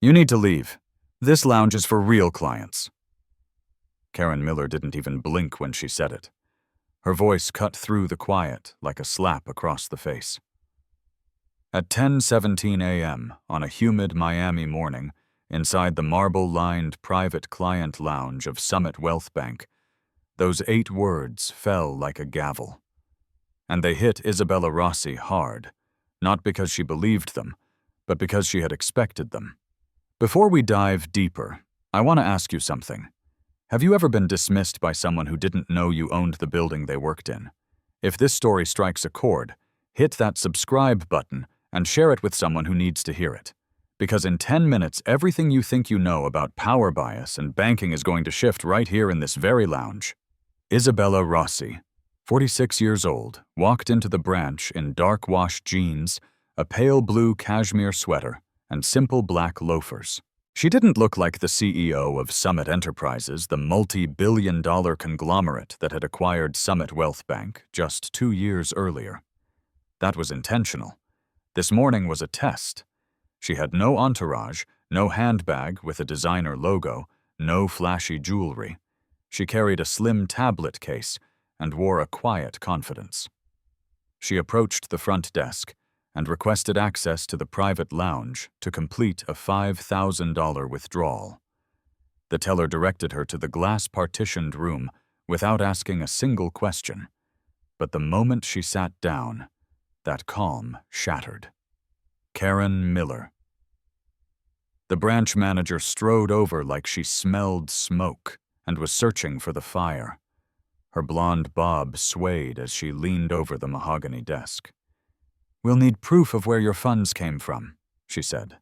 You need to leave. This lounge is for real clients. Karen Miller didn't even blink when she said it. Her voice cut through the quiet like a slap across the face. At 10:17 a.m. on a humid Miami morning, inside the marble-lined private client lounge of Summit Wealth Bank, those 8 words fell like a gavel. And they hit Isabella Rossi hard, not because she believed them, but because she had expected them. Before we dive deeper, I want to ask you something. Have you ever been dismissed by someone who didn't know you owned the building they worked in? If this story strikes a chord, hit that subscribe button and share it with someone who needs to hear it. Because in 10 minutes, everything you think you know about power bias and banking is going to shift right here in this very lounge. Isabella Rossi, 46 years old, walked into the branch in dark wash jeans, a pale blue cashmere sweater, and simple black loafers. She didn't look like the CEO of Summit Enterprises, the multi-billion-dollar conglomerate that had acquired Summit Wealth Bank just 2 years earlier. That was intentional. This morning was a test. She had no entourage, no handbag with a designer logo, no flashy jewelry. She carried a slim tablet case and wore a quiet confidence. She approached the front desk and requested access to the private lounge to complete a $5,000 withdrawal. The teller directed her to the glass-partitioned room without asking a single question. But the moment she sat down, that calm shattered. Karen Miller. The branch manager strode over like she smelled smoke and was searching for the fire. Her blonde bob swayed as she leaned over the mahogany desk. "We'll need proof of where your funds came from," she said.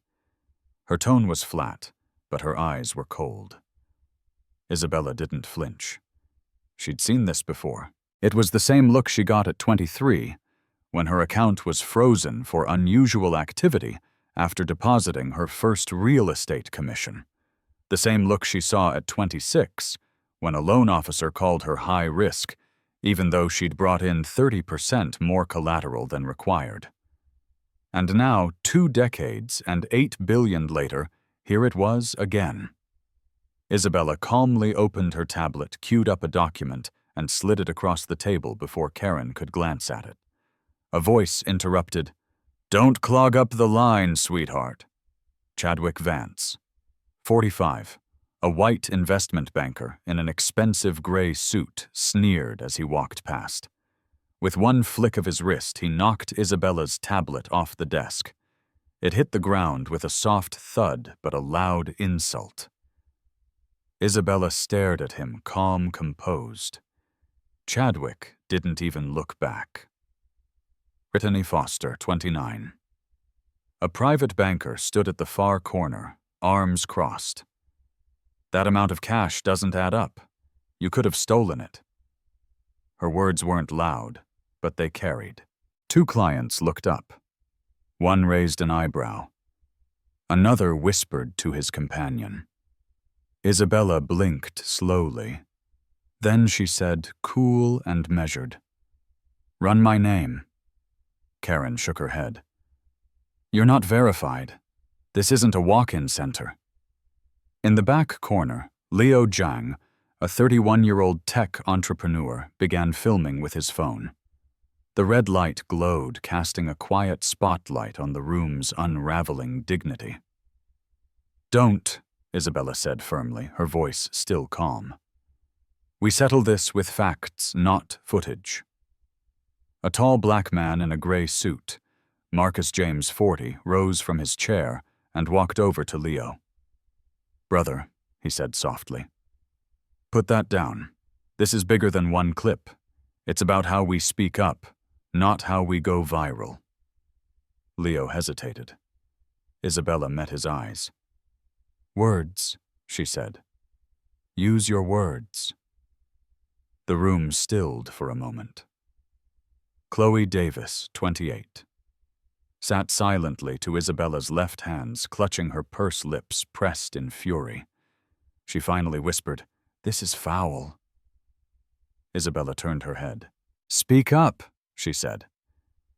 Her tone was flat, but her eyes were cold. Isabella didn't flinch. She'd seen this before. It was the same look she got at 23, when her account was frozen for unusual activity after depositing her first real estate commission. The same look she saw at 26, when a loan officer called her high risk, even though she'd brought in 30% more collateral than required. And now, 2 decades and $8 billion later, here it was again. Isabella calmly opened her tablet, queued up a document, and slid it across the table before Karen could glance at it. A voice interrupted, "Don't clog up the line, sweetheart." Chadwick Vance, 45, a white investment banker in an expensive gray suit, sneered as he walked past. With one flick of his wrist, he knocked Isabella's tablet off the desk. It hit the ground with a soft thud but a loud insult. Isabella stared at him, calm, composed. Chadwick didn't even look back. Brittany Foster, 29. A private banker stood at the far corner, arms crossed. "That amount of cash doesn't add up. You could have stolen it." Her words weren't loud, but they carried. 2 clients looked up. One raised an eyebrow. Another whispered to his companion. Isabella blinked slowly. Then she said, cool and measured, "Run my name." Karen shook her head. "You're not verified. This isn't a walk-in center." In the back corner, Leo Zhang, a 31-year-old tech entrepreneur, began filming with his phone. The red light glowed, casting a quiet spotlight on the room's unraveling dignity. "Don't," Isabella said firmly, her voice still calm. "We settle this with facts, not footage." A tall black man in a gray suit, Marcus James 40, rose from his chair and walked over to Leo. "Brother," he said softly, "put that down. This is bigger than one clip. It's about how we speak up, not how we go viral." Leo hesitated. Isabella met his eyes. "Words," she said. "Use your words." The room stilled for a moment. Chloe Davis, 28, sat silently to Isabella's left hands, clutching her purse lips pressed in fury. She finally whispered, "This is foul." Isabella turned her head. "Speak up," she said.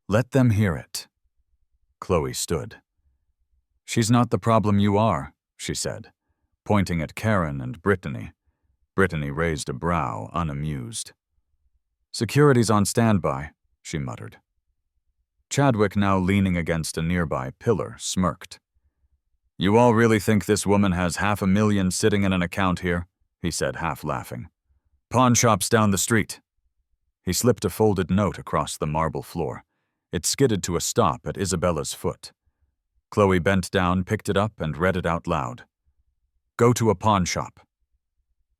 "Let them hear it." Chloe stood. She's not the problem you are, she said, pointing at Karen and Brittany. Brittany raised a brow, unamused. Security's on standby, she muttered. Chadwick, now leaning against a nearby pillar, smirked. You all really think this woman has $500,000 sitting in an account here? He said, half laughing. Pawn shop's down the street. He slipped a folded note across the marble floor. It skidded to a stop at Isabella's foot. Chloe bent down, picked it up, and read it out loud. Go to a pawn shop.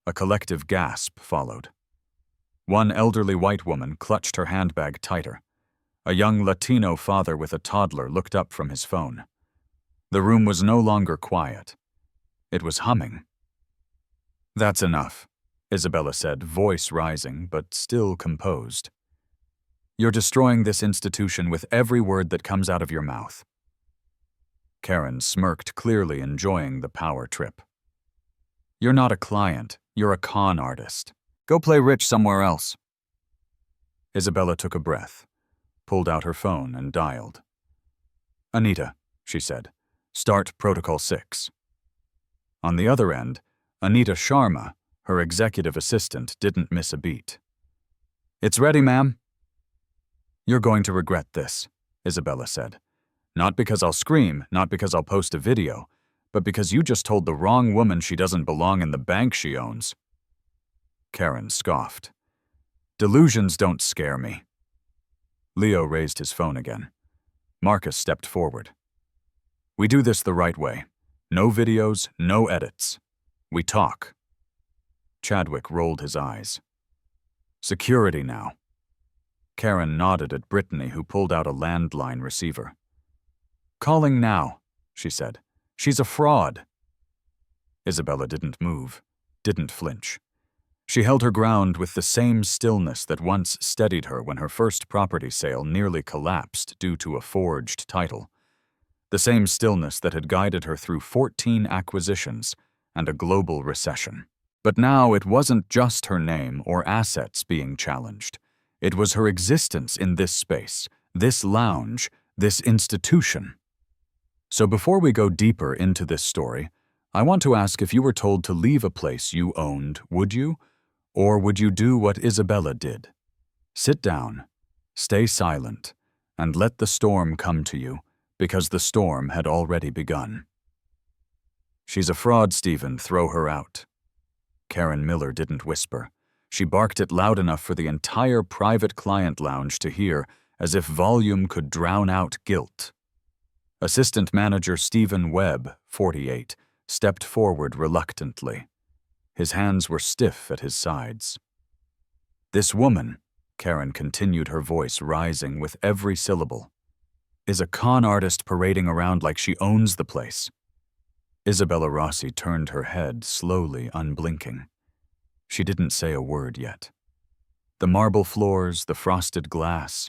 A collective gasp followed. One elderly white woman clutched her handbag tighter. A young Latino father with a toddler looked up from his phone. The room was no longer quiet. It was humming. That's enough, Isabella said, voice rising, but still composed. You're destroying this institution with every word that comes out of your mouth. Karen smirked, clearly enjoying the power trip. You're not a client, you're a con artist. Go play rich somewhere else. Isabella took a breath, pulled out her phone and dialed. Anita, she said, start Protocol 6. On the other end, Anita Sharma, her executive assistant, didn't miss a beat. It's ready, ma'am. You're going to regret this, Isabella said. Not because I'll scream, not because I'll post a video, but because you just told the wrong woman she doesn't belong in the bank she owns. Karen scoffed. Delusions don't scare me. Leo raised his phone again. Marcus stepped forward. We do this the right way. No videos, no edits. We talk. Chadwick rolled his eyes. Security now. Karen nodded at Brittany, who pulled out a landline receiver. Calling now, she said. She's a fraud. Isabella didn't move, didn't flinch. She held her ground with the same stillness that once steadied her when her first property sale nearly collapsed due to a forged title. The same stillness that had guided her through 14 acquisitions and a global recession. But now it wasn't just her name or assets being challenged. It was her existence in this space, this lounge, this institution. So before we go deeper into this story, I want to ask, if you were told to leave a place you owned, would you? Or would you do what Isabella did? Sit down, stay silent, and let the storm come to you, because the storm had already begun. She's a fraud, Stephen. Throw her out. Karen Miller didn't whisper. She barked it loud enough for the entire private client lounge to hear, as if volume could drown out guilt. Assistant Manager Stephen Webb, 48, stepped forward reluctantly. His hands were stiff at his sides. This woman, Karen continued, her voice rising with every syllable, is a con artist parading around like she owns the place. Isabella Rossi turned her head, slowly, unblinking. She didn't say a word yet. The marble floors, the frosted glass,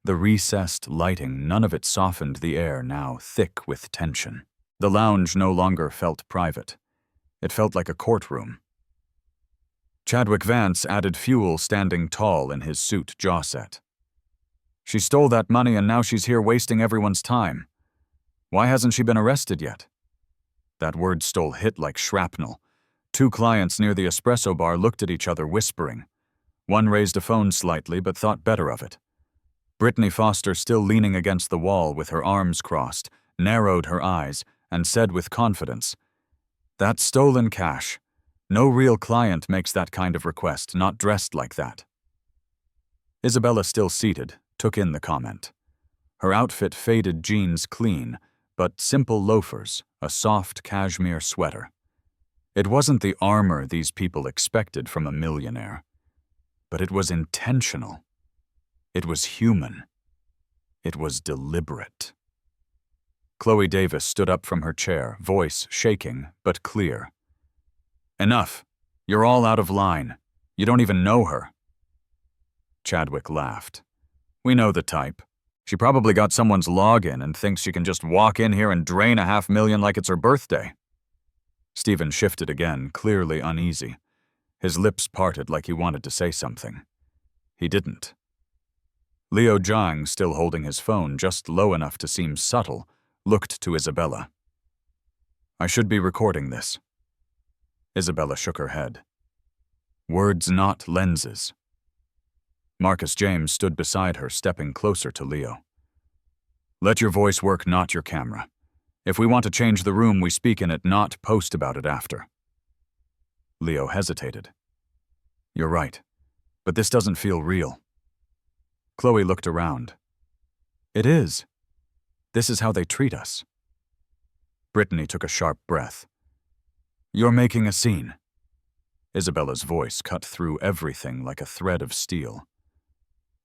the recessed lighting, none of it softened the air now thick with tension. The lounge no longer felt private. It felt like a courtroom. Chadwick Vance added fuel, standing tall in his suit, jaw set. She stole that money and now she's here wasting everyone's time. Why hasn't she been arrested yet? That word stole hit like shrapnel. Two clients near the espresso bar looked at each other, whispering. One raised a phone slightly but thought better of it. Brittany Foster, still leaning against the wall with her arms crossed, narrowed her eyes and said with confidence, "That's stolen cash. No real client makes that kind of request, not dressed like that." Isabella, still seated, took in the comment. Her outfit faded jeans clean, but simple loafers, a soft cashmere sweater. It wasn't the armor these people expected from a millionaire, but it was intentional. It was human. It was deliberate. Chloe Davis stood up from her chair, voice shaking but clear. Enough. You're all out of line. You don't even know her. Chadwick laughed. We know the type. She probably got someone's login and thinks she can just walk in here and drain $500,000 like it's her birthday. Stephen shifted again, clearly uneasy. His lips parted like he wanted to say something. He didn't. Leo Zhang, still holding his phone just low enough to seem subtle, looked to Isabella. I should be recording this. Isabella shook her head. Words, not lenses. Marcus James stood beside her, stepping closer to Leo. Let your voice work, not your camera. If we want to change the room we speak in it, not post about it after. Leo hesitated. You're right, but this doesn't feel real. Chloe looked around. It is. This is how they treat us. Brittany took a sharp breath. You're making a scene. Isabella's voice cut through everything like a thread of steel.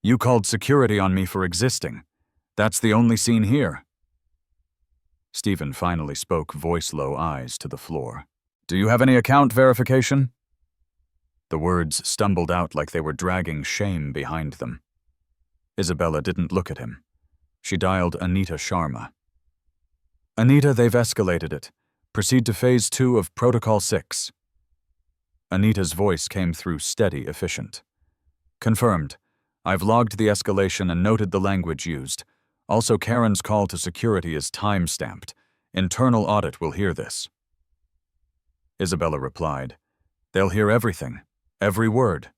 You called security on me for existing. That's the only scene here. Stephen finally spoke, voice low, eyes to the floor. Do you have any account verification? The words stumbled out like they were dragging shame behind them. Isabella didn't look at him. She dialed Anita Sharma. Anita, they've escalated it. Proceed to Phase 2 of Protocol 6. Anita's voice came through steady, efficient. Confirmed. I've logged the escalation and noted the language used. Also, Karen's call to security is time-stamped. Internal audit will hear this. Isabella replied, They'll hear everything, every word.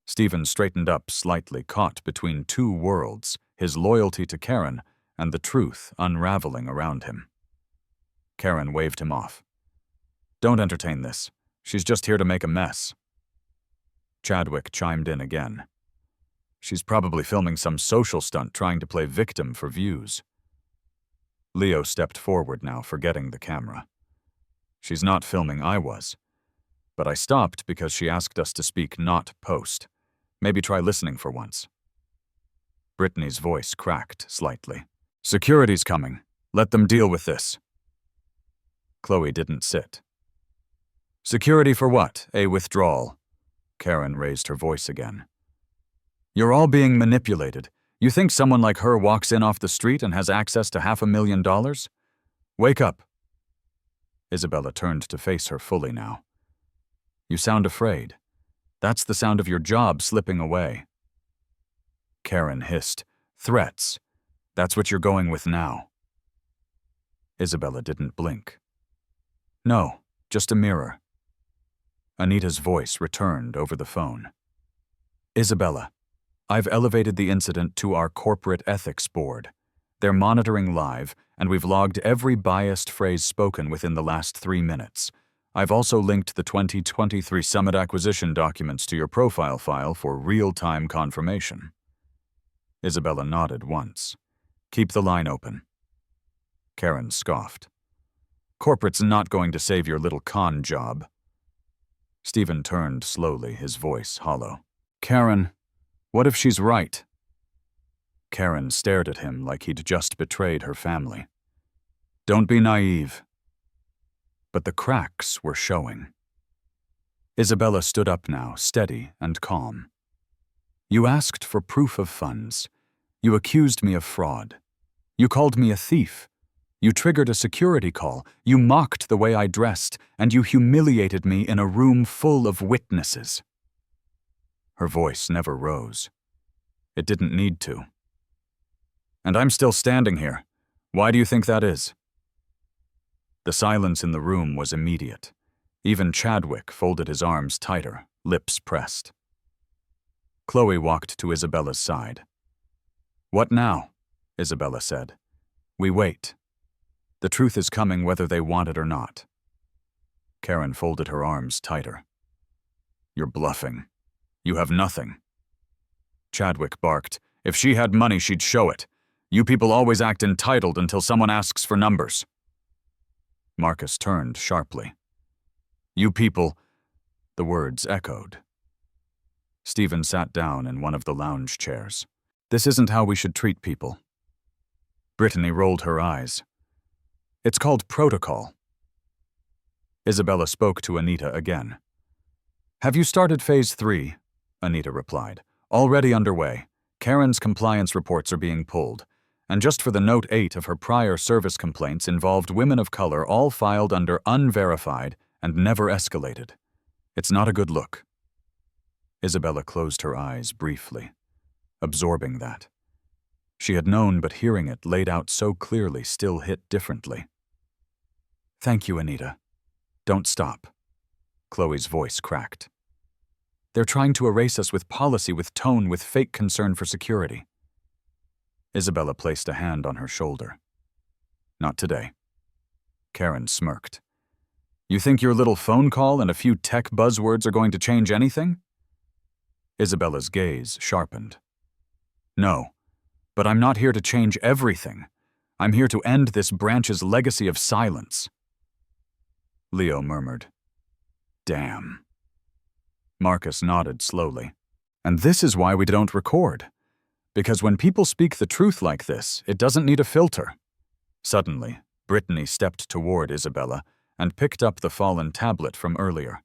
Stephen straightened up slightly, caught between two worlds, his loyalty to Karen and the truth unraveling around him. Karen waved him off. Don't entertain this. She's just here to make a mess. Chadwick chimed in again. She's probably filming some social stunt trying to play victim for views. Leo stepped forward now, forgetting the camera. She's not filming, I was. But I stopped because she asked us to speak, not post. Maybe try listening for once. Brittany's voice cracked slightly. Security's coming. Let them deal with this. Chloe didn't sit. Security for what? A withdrawal. Karen raised her voice again. You're all being manipulated. You think someone like her walks in off the street and has access to $500,000? Wake up. Isabella turned to face her fully now. You sound afraid. That's the sound of your job slipping away. Karen hissed. Threats. That's what you're going with now. Isabella didn't blink. No, just a mirror. Anita's voice returned over the phone. Isabella, I've elevated the incident to our corporate ethics board. They're monitoring live, and we've logged every biased phrase spoken within the last 3 minutes. I've also linked the 2023 Summit acquisition documents to your profile file for real-time confirmation. Isabella nodded once. Keep the line open. Karen scoffed. Corporate's not going to save your little con job. Stephen turned slowly, his voice hollow. Karen, what if she's right? Karen stared at him like he'd just betrayed her family. Don't be naive. But the cracks were showing. Isabella stood up now, steady and calm. You asked for proof of funds. You accused me of fraud. You called me a thief. You triggered a security call. You mocked the way I dressed, and you humiliated me in a room full of witnesses. Her voice never rose. It didn't need to. And I'm still standing here. Why do you think that is? The silence in the room was immediate. Even Chadwick folded his arms tighter, lips pressed. Chloe walked to Isabella's side. What now? Isabella said. We wait. The truth is coming whether they want it or not. Karen folded her arms tighter. You're bluffing. You have nothing. Chadwick barked. If she had money, she'd show it. You people always act entitled until someone asks for numbers. Marcus turned sharply. You people, the words echoed. Stephen sat down in one of the lounge chairs. This isn't how we should treat people. Brittany rolled her eyes. It's called protocol. Isabella spoke to Anita again. Have you started Phase 3? Anita replied. Already underway. Karen's compliance reports are being pulled. And just for the Note 8 of her prior service complaints involved women of color, all filed under unverified and never escalated. It's not a good look. Isabella closed her eyes briefly, absorbing that. She had known, but hearing it laid out so clearly still hit differently. Thank you, Anita. Don't stop. Chloe's voice cracked. They're trying to erase us with policy, with tone, with fake concern for security. Isabella placed a hand on her shoulder. Not today. Karen smirked. You think your little phone call and a few tech buzzwords are going to change anything? Isabella's gaze sharpened. No, but I'm not here to change everything. I'm here to end this branch's legacy of silence. Leo murmured. Damn. Marcus nodded slowly. And this is why we don't record. Because when people speak the truth like this, it doesn't need a filter. Suddenly, Brittany stepped toward Isabella and picked up the fallen tablet from earlier.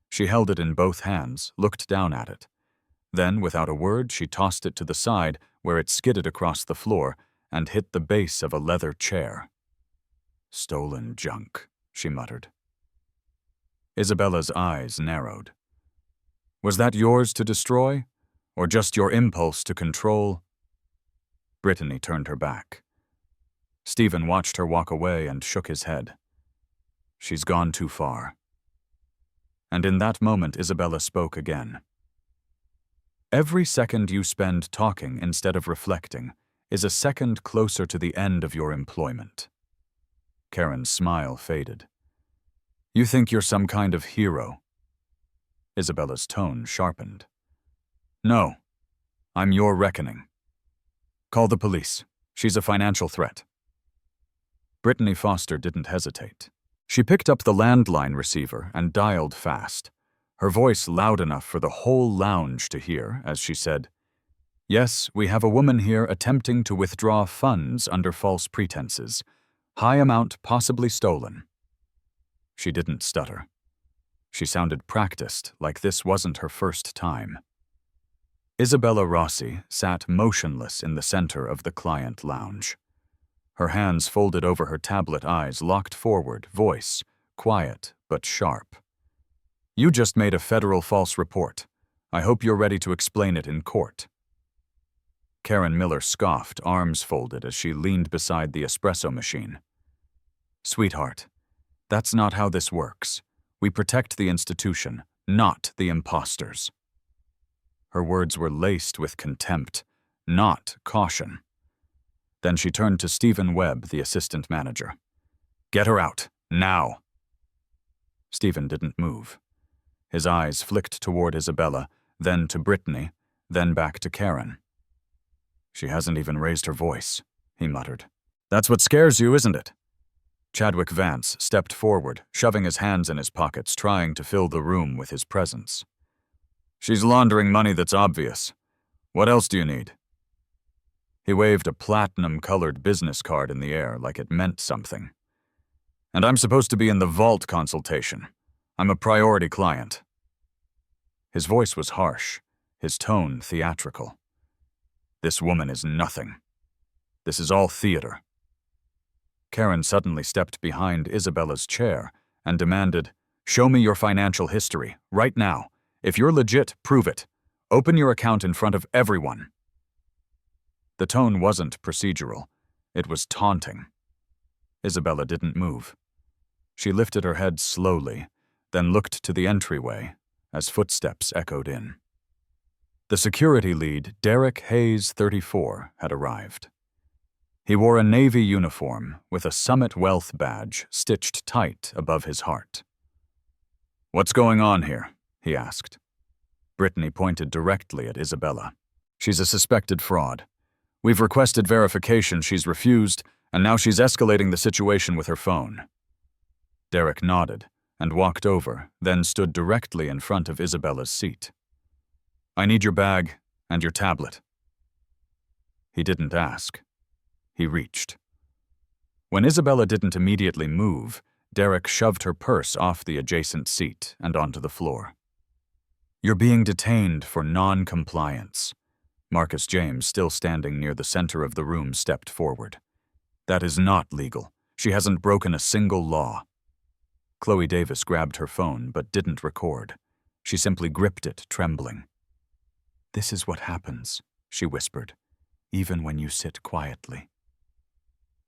She held it in both hands, looked down at it. Then, without a word, she tossed it to the side, where it skidded across the floor and hit the base of a leather chair. Stolen junk, she muttered. Isabella's eyes narrowed. Was that yours to destroy, or just your impulse to control? Brittany turned her back. Stephen watched her walk away and shook his head. She's gone too far. And in that moment, Isabella spoke again. Every second you spend talking instead of reflecting is a second closer to the end of your employment. Karen's smile faded. You think you're some kind of hero. Isabella's tone sharpened. No, I'm your reckoning. Call the police. She's a financial threat. Brittany Foster didn't hesitate. She picked up the landline receiver and dialed fast, her voice loud enough for the whole lounge to hear as she said, Yes, we have a woman here attempting to withdraw funds under false pretenses. High amount possibly stolen. She didn't stutter. She sounded practiced, like this wasn't her first time. Isabella Rossi sat motionless in the center of the client lounge. Her hands folded over her tablet, eyes locked forward, voice quiet but sharp. You just made a federal false report. I hope you're ready to explain it in court. Karen Miller scoffed, arms folded as she leaned beside the espresso machine. Sweetheart, that's not how this works. We protect the institution, not the imposters. Her words were laced with contempt, not caution. Then she turned to Stephen Webb, the assistant manager. Get her out, now. Stephen didn't move. His eyes flicked toward Isabella, then to Brittany, then back to Karen. She hasn't even raised her voice, he muttered. That's what scares you, isn't it? Chadwick Vance stepped forward, shoving his hands in his pockets, trying to fill the room with his presence. She's laundering money that's obvious. What else do you need? He waved a platinum-colored business card in the air like it meant something. And I'm supposed to be in the vault consultation. I'm a priority client. His voice was harsh, his tone theatrical. This woman is nothing. This is all theater. Karen suddenly stepped behind Isabella's chair and demanded, Show me your financial history, right now. If you're legit, prove it. Open your account in front of everyone. The tone wasn't procedural. It was taunting. Isabella didn't move. She lifted her head slowly, then looked to the entryway as footsteps echoed in. The security lead, Derek Hayes, 34, had arrived. He wore a Navy uniform with a Summit Wealth badge stitched tight above his heart. What's going on here? He asked. Brittany pointed directly at Isabella. She's a suspected fraud. We've requested verification, she's refused, and now she's escalating the situation with her phone. Derek nodded and walked over, then stood directly in front of Isabella's seat. I need your bag and your tablet. He didn't ask. He reached. When Isabella didn't immediately move, Derek shoved her purse off the adjacent seat and onto the floor. You're being detained for non-compliance. Marcus James, still standing near the center of the room, stepped forward. That is not legal. She hasn't broken a single law. Chloe Davis grabbed her phone but didn't record. She simply gripped it, trembling. This is what happens, she whispered, even when you sit quietly.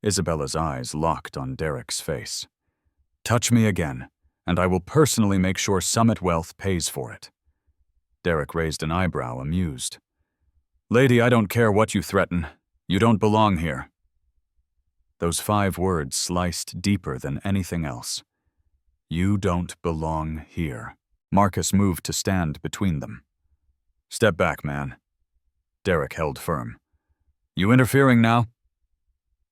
Isabella's eyes locked on Derek's face. Touch me again, and I will personally make sure Summit Wealth pays for it. Derek raised an eyebrow, amused. Lady, I don't care what you threaten. You don't belong here. Those 5 words sliced deeper than anything else. You don't belong here. Marcus moved to stand between them. Step back, man. Derek held firm. You interfering now?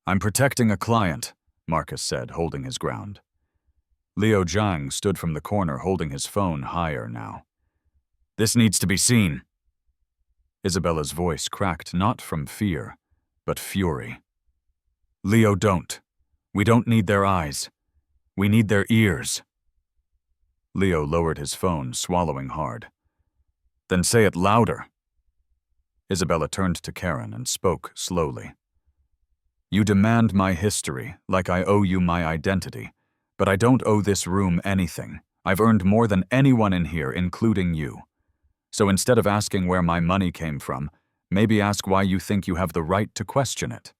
I'm protecting a client, Marcus said, holding his ground. Liu Zhang stood from the corner, holding his phone higher now. This needs to be seen. Isabella's voice cracked not from fear, but fury. Leo, don't. We don't need their eyes. We need their ears. Leo lowered his phone, swallowing hard. Then say it louder. Isabella turned to Karen and spoke slowly. You demand my history, like I owe you my identity, but I don't owe this room anything. I've earned more than anyone in here, including you. So instead of asking where my money came from, maybe ask why you think you have the right to question it.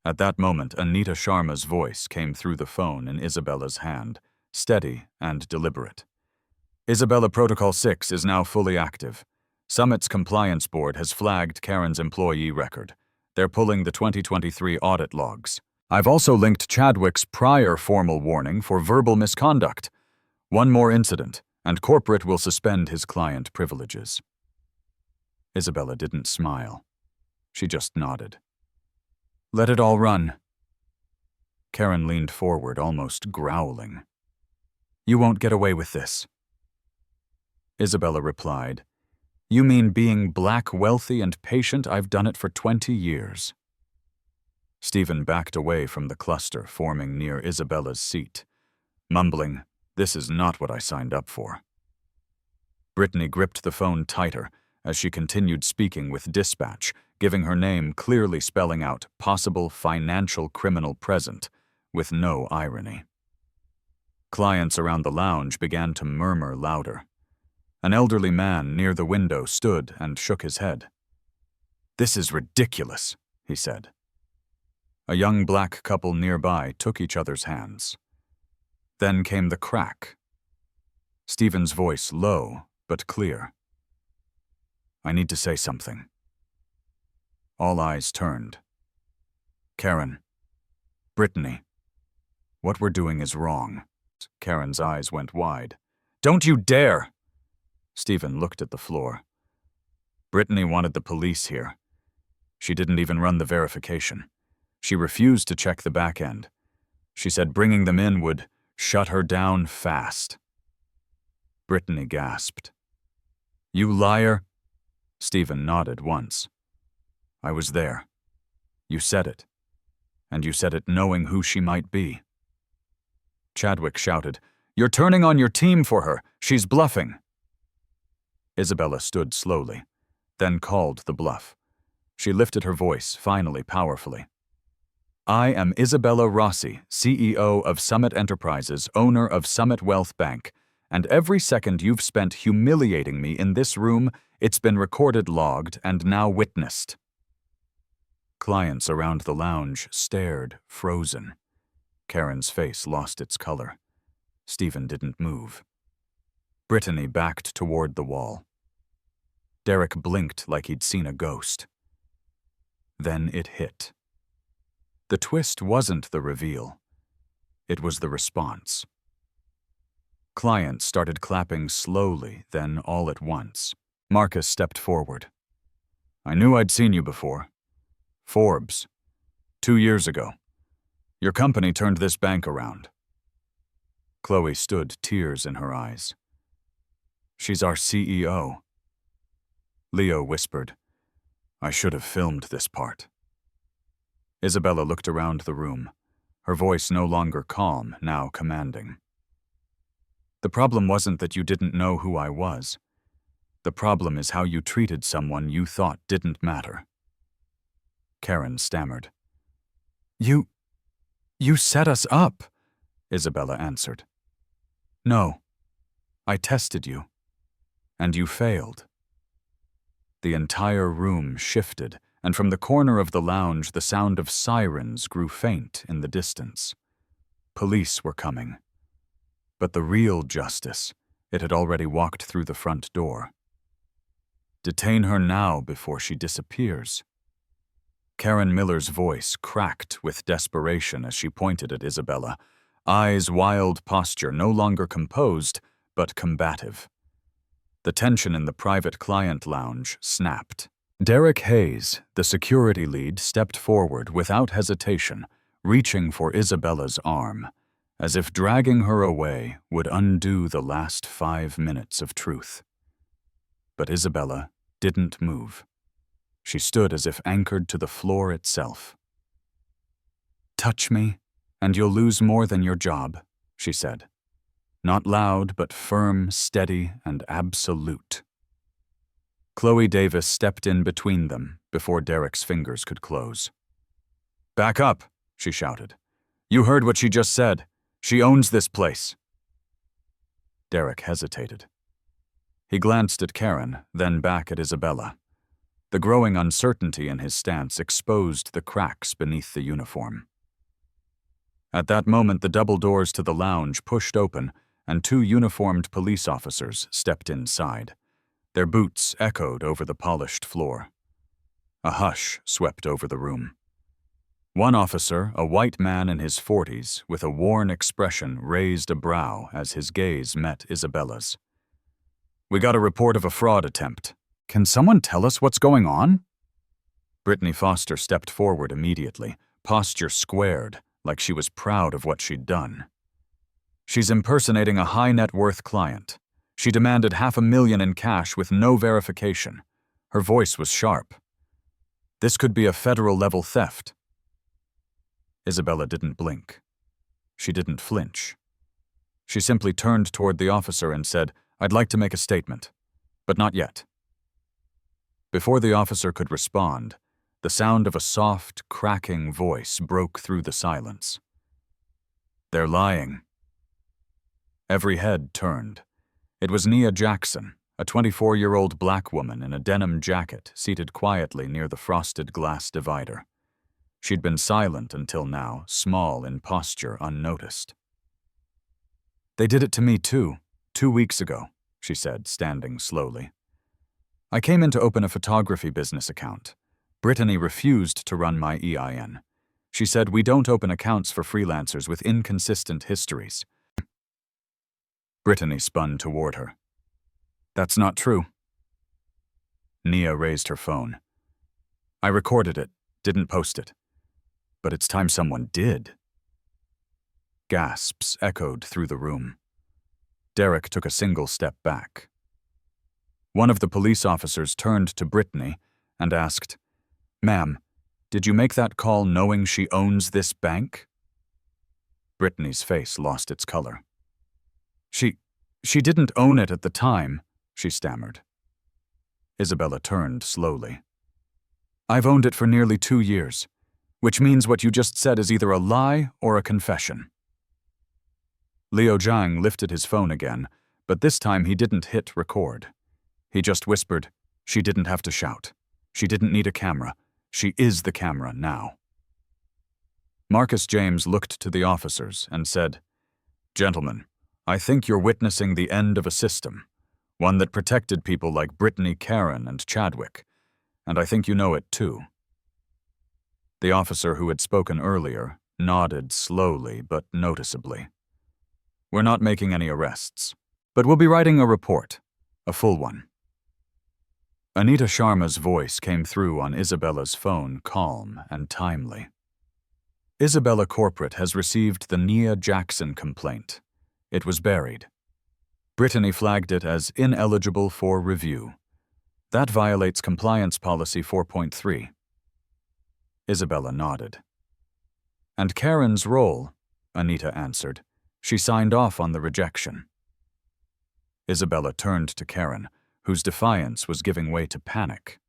At that moment, Anita Sharma's voice came through the phone in Isabella's hand, steady and deliberate. Isabella Protocol 6 is now fully active. Summit's compliance board has flagged Karen's employee record. They're pulling the 2023 audit logs. I've also linked Chadwick's prior formal warning for verbal misconduct. One more incident, and corporate will suspend his client privileges. Isabella didn't smile. She just nodded. Let it all run. Karen leaned forward, almost growling. You won't get away with this. Isabella replied, You mean being black, wealthy, and patient? I've done it for 20 years. Stephen backed away from the cluster forming near Isabella's seat, mumbling, This is not what I signed up for. Brittany gripped the phone tighter as she continued speaking with dispatch, giving her name, clearly spelling out possible financial criminal present, with no irony. Clients around the lounge began to murmur louder. An elderly man near the window stood and shook his head. This is ridiculous, he said. A young black couple nearby took each other's hands. Then came the crack. Stephen's voice low but clear. I need to say something. All eyes turned. Karen. Brittany. What we're doing is wrong. Karen's eyes went wide. Don't you dare! Stephen looked at the floor. Brittany wanted the police here. She didn't even run the verification. She refused to check the back end. She said bringing them in would shut her down fast. Brittany gasped. You liar! Stephen nodded once. I was there. You said it. And you said it knowing who she might be. Chadwick shouted, You're turning on your team for her. She's bluffing. Isabella stood slowly, then called the bluff. She lifted her voice, finally powerfully. I am Isabella Rossi, CEO of Summit Enterprises, owner of Summit Wealth Bank, and every second you've spent humiliating me in this room, it's been recorded, logged, and now witnessed. Clients around the lounge stared, frozen. Karen's face lost its color. Stephen didn't move. Brittany backed toward the wall. Derek blinked like he'd seen a ghost. Then it hit. The twist wasn't the reveal. It was the response. Clients started clapping slowly, then all at once. Marcus stepped forward. I knew I'd seen you before. Forbes. 2 years ago. Your company turned this bank around. Chloe stood, tears in her eyes. She's our CEO. Leo whispered, I should have filmed this part. Isabella looked around the room, her voice no longer calm, now commanding. The problem wasn't that you didn't know who I was. The problem is how you treated someone you thought didn't matter. Karen stammered. You set us up, Isabella answered. No, I tested you, and you failed. The entire room shifted, and from the corner of the lounge the sound of sirens grew faint in the distance. police were coming. But the real justice, it had already walked through the front door. Detain her now before she disappears. Karen Miller's voice cracked with desperation as she pointed at Isabella, eyes wild, posture no longer composed, but combative. The tension in the private client lounge snapped. Derek Hayes, the security lead, stepped forward without hesitation, reaching for Isabella's arm, as if dragging her away would undo the last 5 minutes of truth. But Isabella didn't move. She stood as if anchored to the floor itself. "Touch me, and you'll lose more than your job," she said. Not loud, but firm, steady, and absolute. Chloe Davis stepped in between them before Derek's fingers could close. "Back up," she shouted. "You heard what she just said. She owns this place." Derek hesitated. He glanced at Karen, then back at Isabella. The growing uncertainty in his stance exposed the cracks beneath the uniform. At that moment, the double doors to the lounge pushed open, and 2 uniformed police officers stepped inside. Their boots echoed over the polished floor. A hush swept over the room. One officer, a white man in his 40s, with a worn expression, raised a brow as his gaze met Isabella's. "We got a report of a fraud attempt. Can someone tell us what's going on?" Brittany Foster stepped forward immediately, posture squared, like she was proud of what she'd done. "She's impersonating a high-net-worth client. She demanded $500,000 in cash with no verification." Her voice was sharp. "This could be a federal-level theft." Isabella didn't blink. She didn't flinch. She simply turned toward the officer and said, "I'd like to make a statement, but not yet." Before the officer could respond, the sound of a soft, cracking voice broke through the silence. "They're lying." Every head turned. It was Nia Jackson, a 24-year-old black woman in a denim jacket, seated quietly near the frosted glass divider. She'd been silent until now, small in posture, unnoticed. "They did it to me too, 2 weeks ago," she said, standing slowly. "I came in to open a photography business account. Brittany refused to run my EIN. She said, 'We don't open accounts for freelancers with inconsistent histories.'" Brittany spun toward her. "That's not true." Nia raised her phone. "I recorded it, didn't post it. But it's time someone did." Gasps echoed through the room. Derek took a single step back. One of the police officers turned to Brittany and asked, "Ma'am, did you make that call knowing she owns this bank?" Brittany's face lost its color. She didn't own it at the time," she stammered. Isabella turned slowly. "I've owned it for nearly 2 years, which means what you just said is either a lie or a confession." Liu Zhang lifted his phone again, but this time he didn't hit record. He just whispered, "She didn't have to shout. She didn't need a camera. She is the camera now." Marcus James looked to the officers and said, "Gentlemen, I think you're witnessing the end of a system, one that protected people like Brittany, Karen, and Chadwick, and I think you know it too." The officer who had spoken earlier nodded slowly but noticeably. "We're not making any arrests, but we'll be writing a report, a full one." Anita Sharma's voice came through on Isabella's phone, calm and timely. "Isabella Corporate has received the Nia Jackson complaint. It was buried. Brittany flagged it as ineligible for review. That violates Compliance Policy 4.3. Isabella nodded. "And Karen's role," Anita answered. "She signed off on the rejection." Isabella turned to Karen, whose defiance was giving way to panic.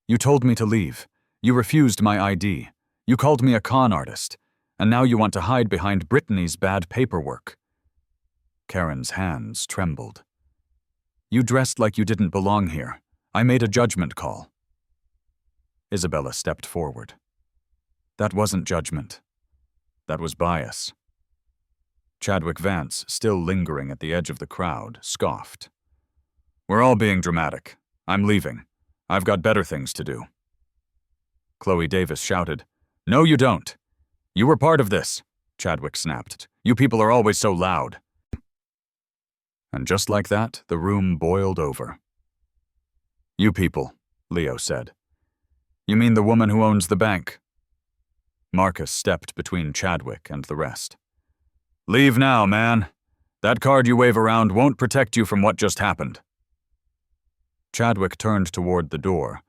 "You told me to leave. You refused my ID. You called me a con artist. And now you want to hide behind Brittany's bad paperwork." Karen's hands trembled. "You dressed like you didn't belong here. I made a judgment call." Isabella stepped forward. "That wasn't judgment. That was bias. Chadwick Vance, still lingering at the edge of the crowd, scoffed. We're all being dramatic. I'm leaving. I've got better things to do. Chloe Davis shouted, No, you don't. You were part of this, Chadwick snapped. You people are always so loud. And just like that, the room boiled over. You people, Leo said. You mean the woman who owns the bank? Marcus stepped between Chadwick and the rest. Leave now, man. That card you wave around won't protect you from what just happened. Chadwick turned toward the door,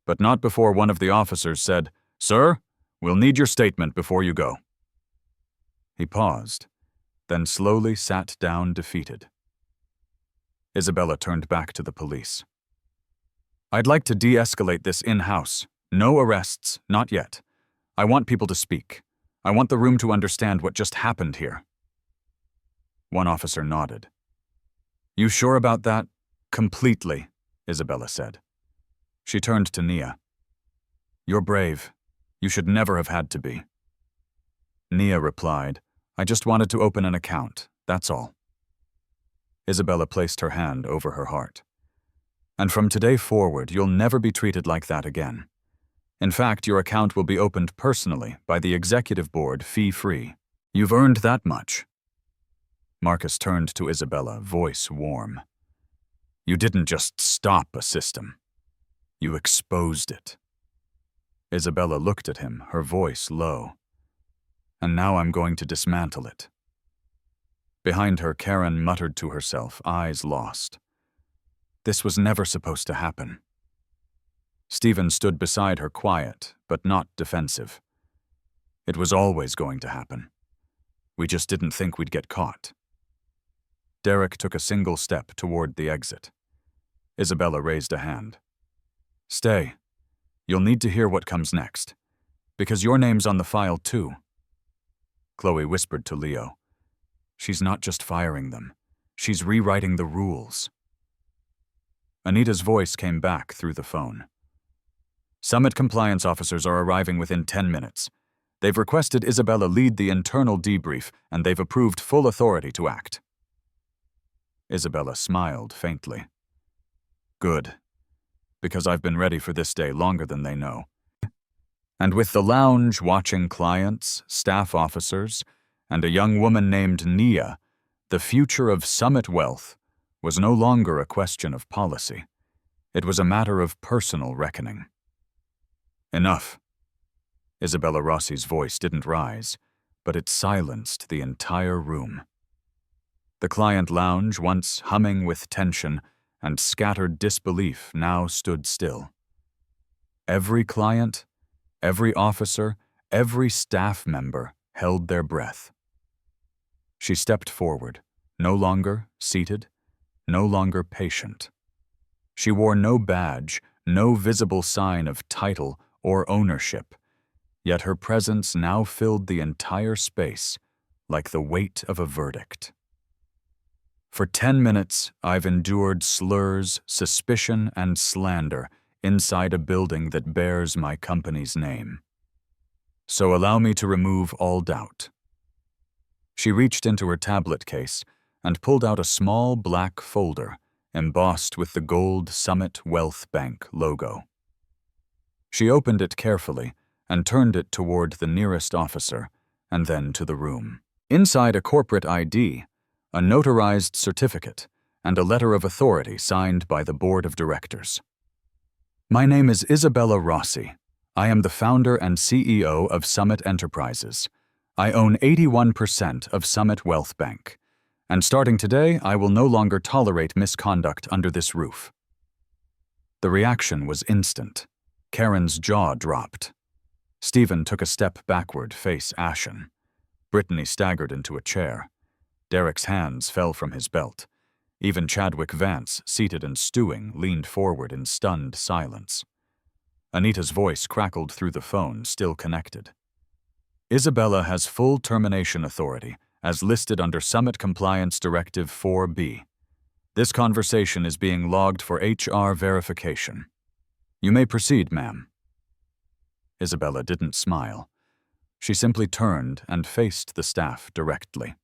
but not before one of the officers said, Sir, we'll need your statement before you go. He paused, then slowly sat down defeated. Isabella turned back to the police. I'd like to de-escalate this in-house. No arrests, not yet. I want people to speak. I want the room to understand what just happened here. One officer nodded. You sure about that? Completely, Isabella said. She turned to Nia. You're brave. You should never have had to be. Nia replied, I just wanted to open an account, that's all. Isabella placed her hand over her heart. And from today forward, you'll never be treated like that again. In fact, your account will be opened personally by the executive board fee-free. You've earned that much. Marcus turned to Isabella, voice warm. You didn't just stop a system. You exposed it. Isabella looked at him, her voice low. And now I'm going to dismantle it. Behind her, Karen muttered to herself, eyes lost. This was never supposed to happen. Stephen stood beside her, quiet, but not defensive. It was always going to happen. We just didn't think we'd get caught. Derek took a single step toward the exit. Isabella raised a hand. Stay. You'll need to hear what comes next. Because your name's on the file, too. Chloe whispered to Leo. She's not just firing them. She's rewriting the rules. Anita's voice came back through the phone. Summit compliance officers are arriving within 10 minutes. They've requested Isabella lead the internal debrief, and they've approved full authority to act. Isabella smiled faintly. Good. Because I've been ready for this day longer than they know. And with the lounge watching clients, staff officers, and a young woman named Nia, the future of Summit Wealth was no longer a question of policy. It was a matter of personal reckoning. Enough. Isabella Rossi's voice didn't rise, but it silenced the entire room. The client lounge, once humming with tension and scattered disbelief, now stood still. Every client, every officer, every staff member held their breath. She stepped forward, no longer seated, no longer patient. She wore no badge, no visible sign of title or ownership, yet her presence now filled the entire space like the weight of a verdict. For 10 minutes, I've endured slurs, suspicion, and slander inside a building that bears my company's name. So allow me to remove all doubt. She reached into her tablet case and pulled out a small black folder embossed with the gold Summit Wealth Bank logo. She opened it carefully and turned it toward the nearest officer, and then to the room. Inside a corporate ID, a notarized certificate, and a letter of authority signed by the board of directors. My name is Isabella Rossi. I am the founder and CEO of Summit Enterprises. I own 81% of Summit Wealth Bank. And starting today, I will no longer tolerate misconduct under this roof. The reaction was instant. Karen's jaw dropped. Stephen took a step backward, face ashen. Brittany staggered into a chair. Derek's hands fell from his belt. Even Chadwick Vance, seated and stewing, leaned forward in stunned silence. Anita's voice crackled through the phone, still connected. Isabella has full termination authority, as listed under Summit Compliance Directive 4B. This conversation is being logged for HR verification. You may proceed, ma'am. Isabella didn't smile. She simply turned and faced the staff directly.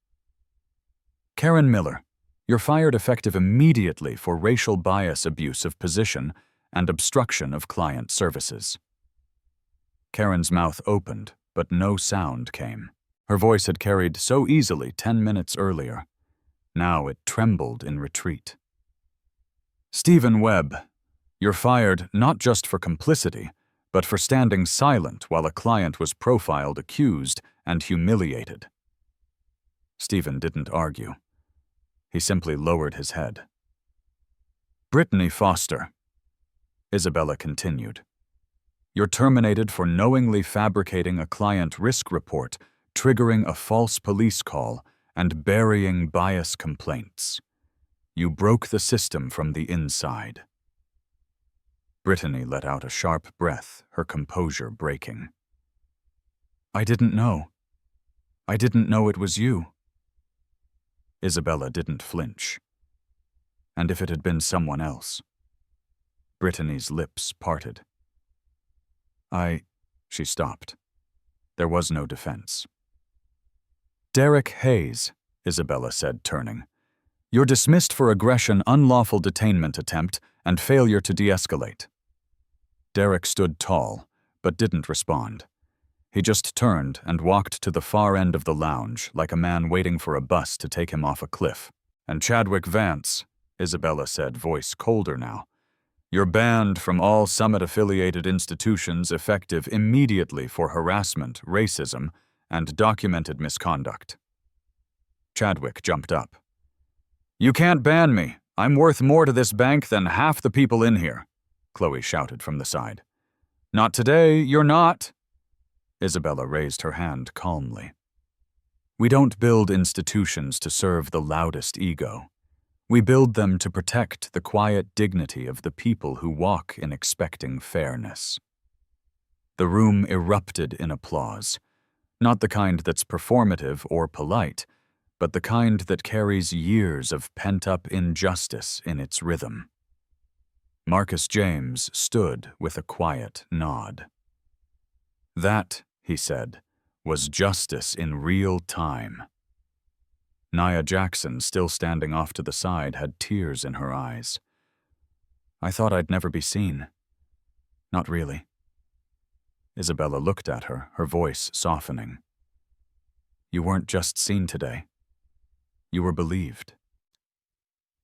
Karen Miller, you're fired effective immediately for racial bias abuse of position and obstruction of client services. Karen's mouth opened, but no sound came. Her voice had carried so easily 10 minutes earlier. Now it trembled in retreat. Stephen Webb, you're fired not just for complicity, but for standing silent while a client was profiled, accused, and humiliated. Stephen didn't argue. He simply lowered his head. Brittany Foster, Isabella continued, you're terminated for knowingly fabricating a client risk report, triggering a false police call, and burying bias complaints. You broke the system from the inside. Brittany let out a sharp breath, her composure breaking. I didn't know. I didn't know it was you. Isabella didn't flinch. And if it had been someone else? Brittany's lips parted. She stopped. There was no defense. Derek Hayes, Isabella said, turning. You're dismissed for aggression, unlawful detainment attempt, and failure to de-escalate. Derek stood tall, but didn't respond. He just turned and walked to the far end of the lounge, like a man waiting for a bus to take him off a cliff. And Chadwick Vance, Isabella said, voice colder now. You're banned from all Summit-affiliated institutions effective immediately for harassment, racism, and documented misconduct. Chadwick jumped up. You can't ban me. I'm worth more to this bank than half the people in here, Chloe shouted from the side. Not today, you're not. Isabella raised her hand calmly. We don't build institutions to serve the loudest ego. We build them to protect the quiet dignity of the people who walk in expecting fairness. The room erupted in applause, not the kind that's performative or polite, but the kind that carries years of pent-up injustice in its rhythm. Marcus James stood with a quiet nod. That, he said, was justice in real time. Nia Jackson, still standing off to the side, had tears in her eyes. I thought I'd never be seen. Not really. Isabella looked at her, her voice softening. You weren't just seen today. You were believed.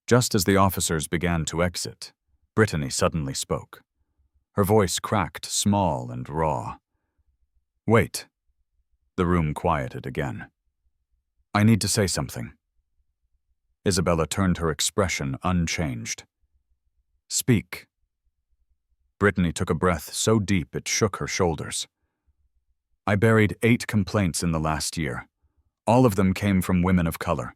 Just as the officers began to exit, Brittany suddenly spoke. Her voice cracked, small and raw. Wait. The room quieted again. I need to say something. Isabella turned her expression unchanged. Speak. Brittany took a breath so deep it shook her shoulders. I buried 8 complaints in the last year. All of them came from women of color.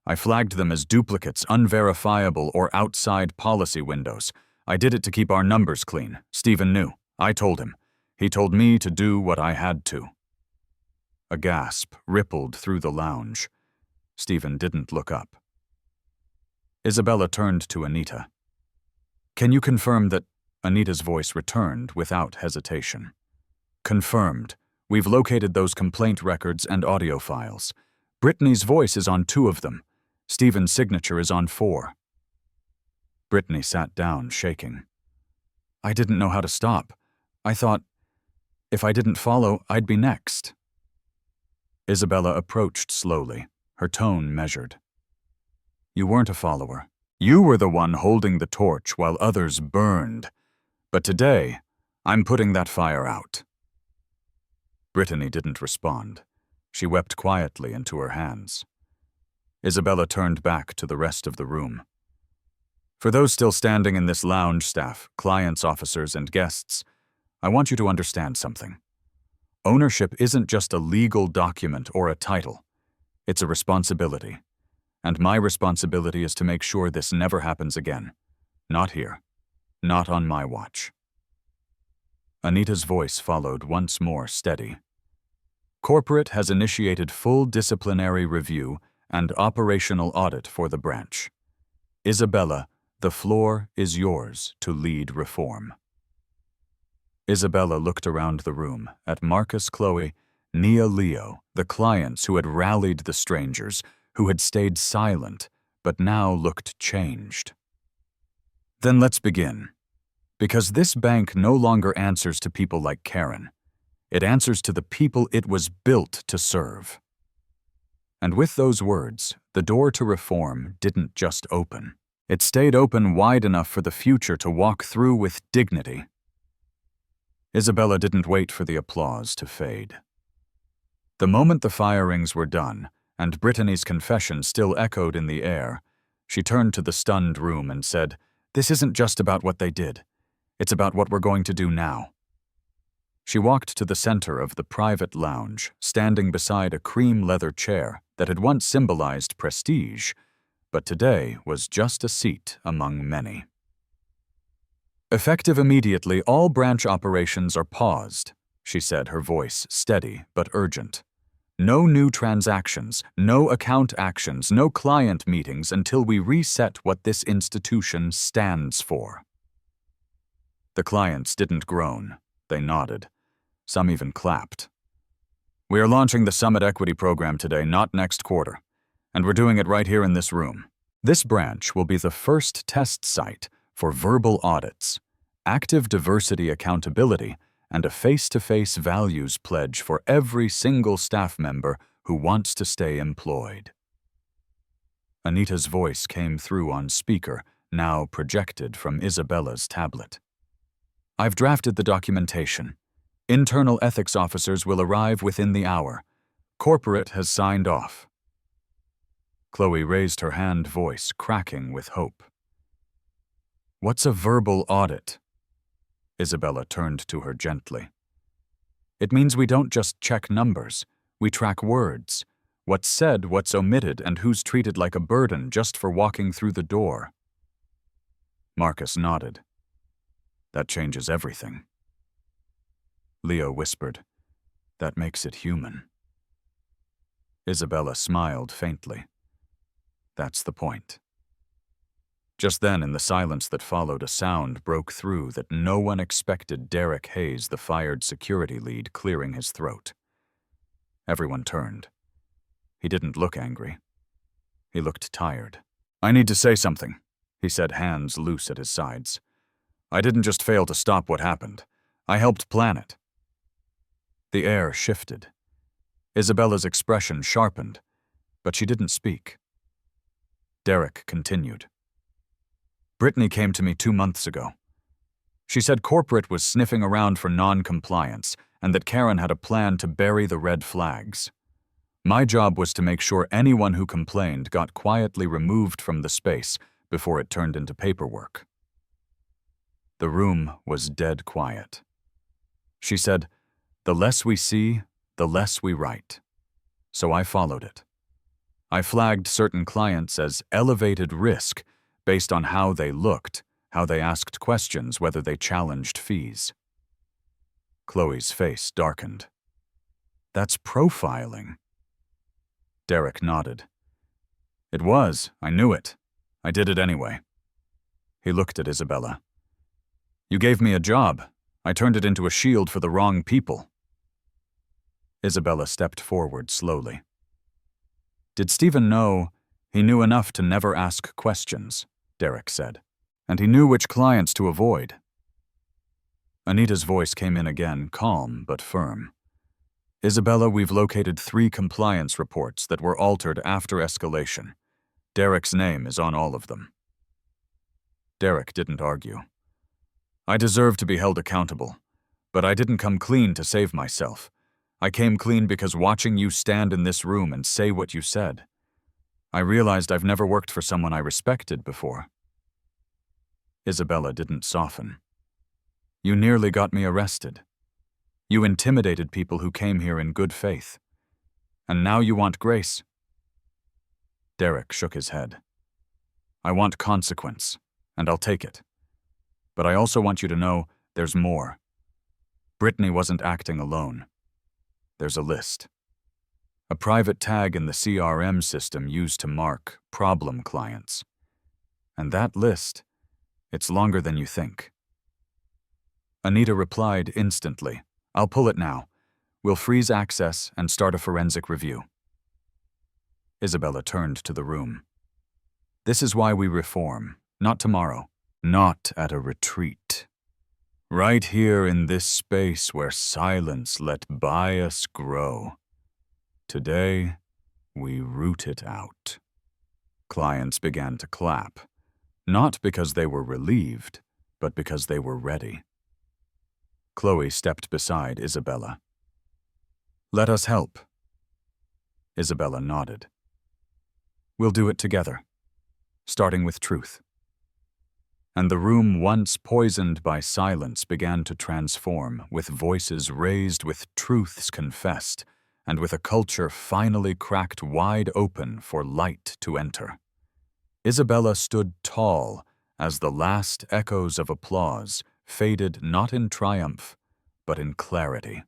I flagged them as duplicates, unverifiable, or outside policy windows. I did it to keep our numbers clean. Stephen knew. I told him. He told me to do what I had to. A gasp rippled through the lounge. Stephen didn't look up. Isabella turned to Anita. Can you confirm that... Anita's voice returned without hesitation. Confirmed. We've located those complaint records and audio files. Brittany's voice is on 2 of them. Stephen's signature is on 4. Brittany sat down, shaking. I didn't know how to stop. I thought, if I didn't follow, I'd be next. Isabella approached slowly, her tone measured. You weren't a follower. You were the one holding the torch while others burned. But today, I'm putting that fire out. Brittany didn't respond. She wept quietly into her hands. Isabella turned back to the rest of the room. For those still standing in this lounge, staff, clients, officers, and guests, I want you to understand something. Ownership isn't just a legal document or a title. It's a responsibility. And my responsibility is to make sure this never happens again. Not here. Not on my watch. Anita's voice followed once more steady. Corporate has initiated full disciplinary review and operational audit for the branch. Isabella, the floor is yours to lead reform. Isabella looked around the room at Marcus, Chloe, Nia, Leo, the clients who had rallied the strangers, who had stayed silent but now looked changed. Then let's begin. Because this bank no longer answers to people like Karen. It answers to the people it was built to serve. And with those words, the door to reform didn't just open. It stayed open wide enough for the future to walk through with dignity. Isabella didn't wait for the applause to fade. The moment the firings were done, and Brittany's confession still echoed in the air, she turned to the stunned room and said, "This isn't just about what they did. It's about what we're going to do now." She walked to the center of the private lounge, standing beside a cream leather chair that had once symbolized prestige, but today was just a seat among many. "Effective immediately, all branch operations are paused," she said, her voice steady but urgent. "No new transactions, no account actions, no client meetings until we reset what this institution stands for." The clients didn't groan. They nodded. Some even clapped. "We are launching the Summit Equity Program today, not next quarter. And we're doing it right here in this room. This branch will be the first test site for verbal audits, active diversity accountability, and a face-to-face values pledge for every single staff member who wants to stay employed." Anita's voice came through on speaker, now projected from Isabella's tablet. "I've drafted the documentation. Internal ethics officers will arrive within the hour. Corporate has signed off." Chloe raised her hand, voice cracking with hope. "What's a verbal audit?" Isabella turned to her gently. "It means we don't just check numbers. We track words. What's said, what's omitted, and who's treated like a burden just for walking through the door." Marcus nodded. "That changes everything." Leo whispered, "That makes it human." Isabella smiled faintly. "That's the point." Just then, in the silence that followed, a sound broke through that no one expected. Derek Hayes, the fired security lead, clearing his throat. Everyone turned. He didn't look angry. He looked tired. "I need to say something," he said, hands loose at his sides. "I didn't just fail to stop what happened. I helped plan it." The air shifted. Isabella's expression sharpened, but she didn't speak. Derek continued. "Brittany came to me 2 months ago. She said corporate was sniffing around for non-compliance and that Karen had a plan to bury the red flags. My job was to make sure anyone who complained got quietly removed from the space before it turned into paperwork." The room was dead quiet. She said, "The less we see, the less we write." So I followed it. I flagged certain clients as elevated risk based on how they looked, how they asked questions, whether they challenged fees. Chloe's face darkened. "That's profiling." Derek nodded. "It was. I knew it. I did it anyway." He looked at Isabella. "You gave me a job. I turned it into a shield for the wrong people." Isabella stepped forward slowly. "Did Stephen know? He knew enough to never ask questions," Derek said. "And he knew which clients to avoid." Anita's voice came in again, calm but firm. "Isabella, we've located 3 compliance reports that were altered after escalation. Derek's name is on all of them." Derek didn't argue. "I deserve to be held accountable, but I didn't come clean to save myself. I came clean because watching you stand in this room and say what you said, I realized I've never worked for someone I respected before." Isabella didn't soften. "You nearly got me arrested. You intimidated people who came here in good faith. And now you want grace." Derek shook his head. "I want consequence, and I'll take it. But I also want you to know there's more. Brittany wasn't acting alone. There's a list. A private tag in the CRM system used to mark problem clients. And that list, it's longer than you think." Anita replied instantly, "I'll pull it now. We'll freeze access and start a forensic review." Isabella turned to the room. This is why we reform, not tomorrow, not at a retreat. Right here in this space where silence let bias grow. Today, we root it out. Clients began to clap, not because they were relieved, but because they were ready. Chloe stepped beside Isabella. Let us help. Isabella nodded. We'll do it together, starting with truth. And the room once poisoned by silence began to transform, with voices raised, with truths confessed, and with a culture finally cracked wide open for light to enter. Isabella stood tall as the last echoes of applause faded not in triumph, but in clarity.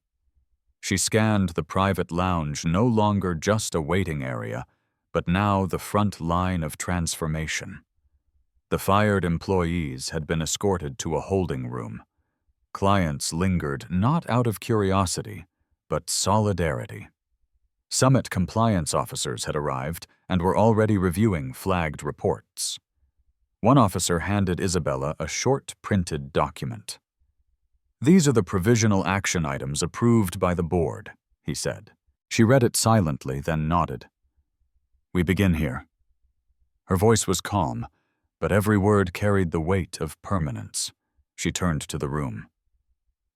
She scanned the private lounge, no longer just a waiting area, but now the front line of transformation. The fired employees had been escorted to a holding room. Clients lingered not out of curiosity, but solidarity. Summit compliance officers had arrived and were already reviewing flagged reports. One officer handed Isabella a short printed document. These are the provisional action items approved by the board, he said. She read it silently, then nodded. We begin here. Her voice was calm, but every word carried the weight of permanence. She turned to the room.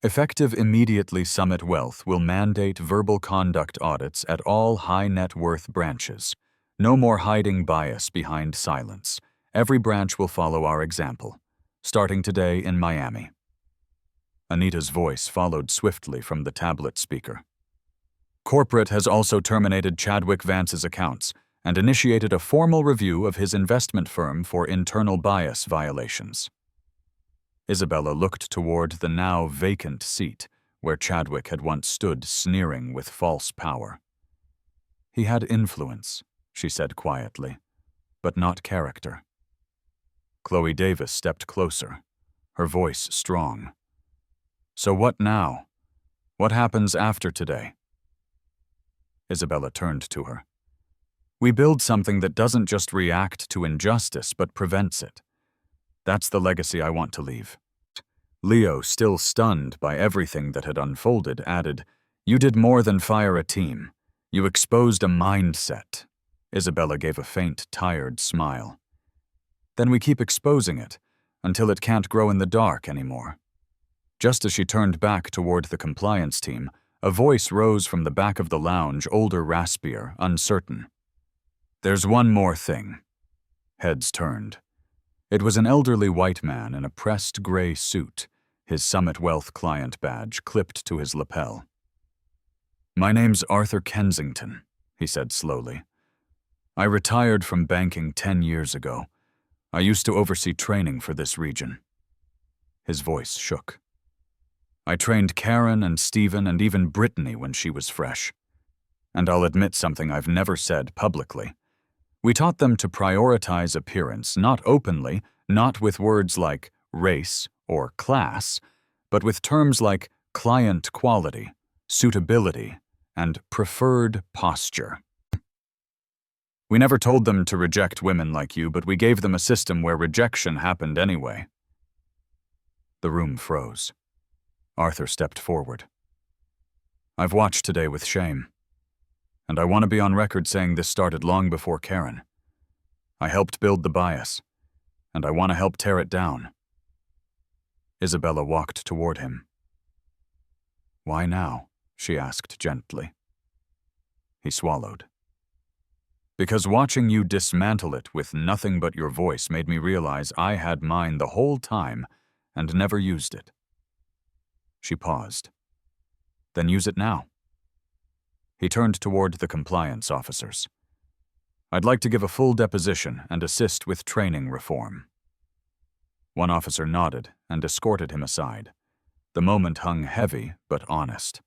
Effective immediately, Summit Wealth will mandate verbal conduct audits at all high net worth branches. No more hiding bias behind silence. Every branch will follow our example, starting today in Miami. Anita's voice followed swiftly from the tablet speaker. Corporate has also terminated Chadwick Vance's accounts and initiated a formal review of his investment firm for internal bias violations. Isabella looked toward the now vacant seat where Chadwick had once stood sneering with false power. He had influence, she said quietly, but not character. Chloe Davis stepped closer, her voice strong. So what now? What happens after today? Isabella turned to her. We build something that doesn't just react to injustice, but prevents it. That's the legacy I want to leave. Leo, still stunned by everything that had unfolded, added, You did more than fire a team. You exposed a mindset. Isabella gave a faint, tired smile. Then we keep exposing it, until it can't grow in the dark anymore. Just as she turned back toward the compliance team, a voice rose from the back of the lounge, older, raspier, uncertain. There's one more thing. Heads turned. It was an elderly white man in a pressed gray suit, his Summit Wealth client badge clipped to his lapel. My name's Arthur Kensington, he said slowly. I retired from banking 10 years ago. I used to oversee training for this region. His voice shook. I trained Karen and Stephen and even Brittany when she was fresh. And I'll admit something I've never said publicly. We taught them to prioritize appearance, not openly, not with words like race or class, but with terms like client quality, suitability, and preferred posture. We never told them to reject women like you, but we gave them a system where rejection happened anyway. The room froze. Arthur stepped forward. I've watched today with shame. And I want to be on record saying this started long before Karen. I helped build the bias, and I want to help tear it down. Isabella walked toward him. Why now? She asked gently. He swallowed. Because watching you dismantle it with nothing but your voice made me realize I had mine the whole time and never used it. She paused. Then use it now. He turned toward the compliance officers. I'd like to give a full deposition and assist with training reform. One officer nodded and escorted him aside. The moment hung heavy but honest.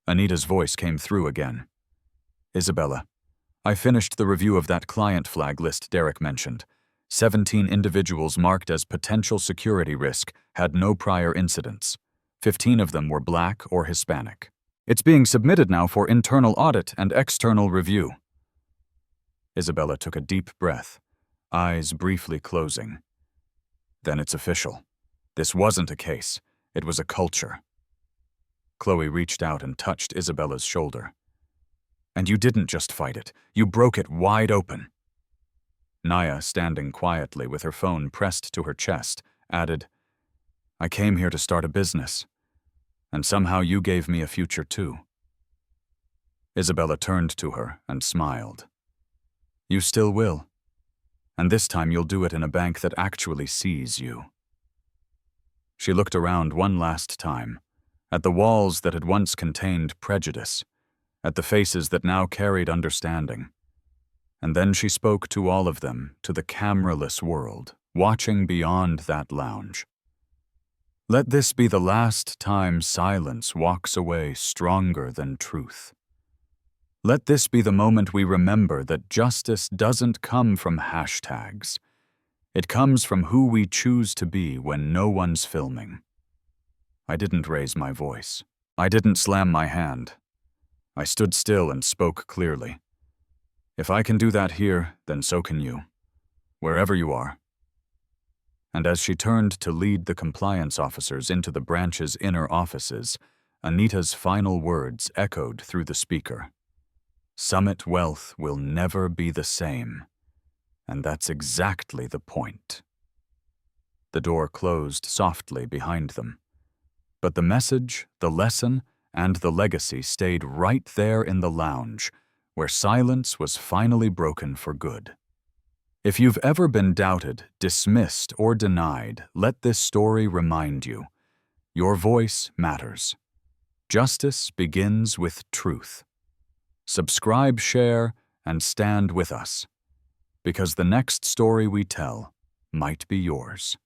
Anita's voice came through again. Isabella, I finished the review of that client flag list Derek mentioned. 17 individuals marked as potential security risk had no prior incidents. 15 of them were Black or Hispanic. It's being submitted now for internal audit and external review. Isabella took a deep breath, eyes briefly closing. Then it's official. This wasn't a case. It was a culture. Chloe reached out and touched Isabella's shoulder. And you didn't just fight it. You broke it wide open. Naya, standing quietly with her phone pressed to her chest, added, I came here to start a business. And somehow you gave me a future too. Isabella turned to her and smiled. You still will. And this time you'll do it in a bank that actually sees you. She looked around one last time, at the walls that had once contained prejudice, at the faces that now carried understanding. And then she spoke to all of them, to the cameraless world, watching beyond that lounge. Let this be the last time silence walks away stronger than truth. Let this be the moment we remember that justice doesn't come from hashtags. It comes from who we choose to be when no one's filming. I didn't raise my voice. I didn't slam my hand. I stood still and spoke clearly. If I can do that here, then so can you, wherever you are. And as she turned to lead the compliance officers into the branch's inner offices, Anita's final words echoed through the speaker. Summit wealth will never be the same. And that's exactly the point. The door closed softly behind them. But the message, the lesson, and the legacy stayed right there in the lounge, where silence was finally broken for good. If you've ever been doubted, dismissed, or denied, let this story remind you. Your voice matters. Justice begins with truth. Subscribe, share, and stand with us, because the next story we tell might be yours.